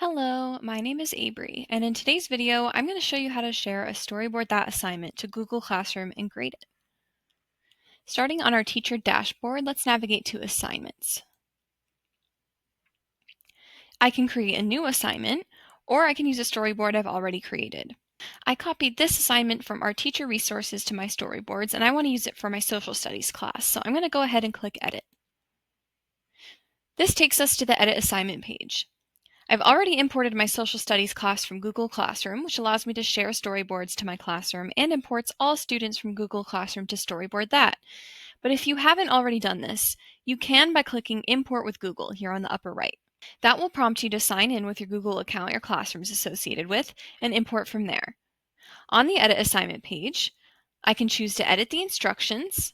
Hello, my name is Abri, and in today's video, I'm going to show you how to share a Storyboard That assignment to Google Classroom and grade it. Starting on our teacher dashboard, let's navigate to Assignments. I can create a new assignment, or I can use a storyboard I've already created. I copied this assignment from our teacher resources to my storyboards, and I want to use it for my social studies class, so I'm going to go ahead and click Edit. This takes us to the Edit Assignment page. I've already imported my social studies class from Google Classroom, which allows me to share storyboards to my classroom and imports all students from Google Classroom to Storyboard That. But if you haven't already done this, you can by clicking Import with Google here on the upper right. That will prompt you to sign in with your Google account your classroom is associated with and import from there. On the Edit Assignment page, I can choose to edit the instructions,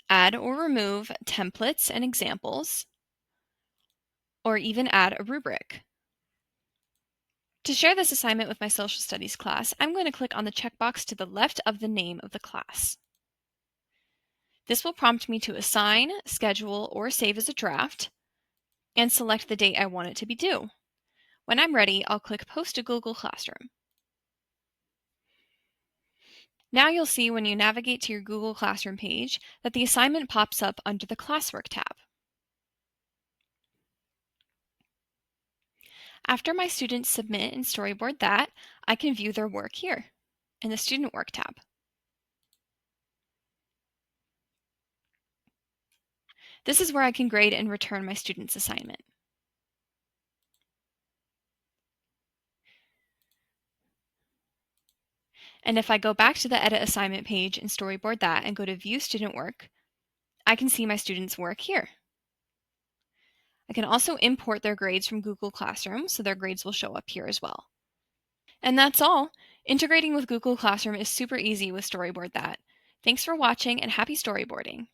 add or remove templates and examples, or even add a rubric. To share this assignment with my social studies class, I'm going to click on the checkbox to the left of the name of the class. This will prompt me to assign, schedule, or save as a draft, and select the date I want it to be due. When I'm ready, I'll click Post to Google Classroom. Now you'll see when you navigate to your Google Classroom page that the assignment pops up under the Classwork tab. After my students submit and storyboard that, I can view their work here in the Student Work tab. This is where I can grade and return my students' assignment. And if I go back to the Edit Assignment page and Storyboard That and go to View Student Work, I can see my students' work here. I can also import their grades from Google Classroom, so their grades will show up here as well. And that's all. Integrating with Google Classroom is super easy with Storyboard That. Thanks for watching and happy storyboarding.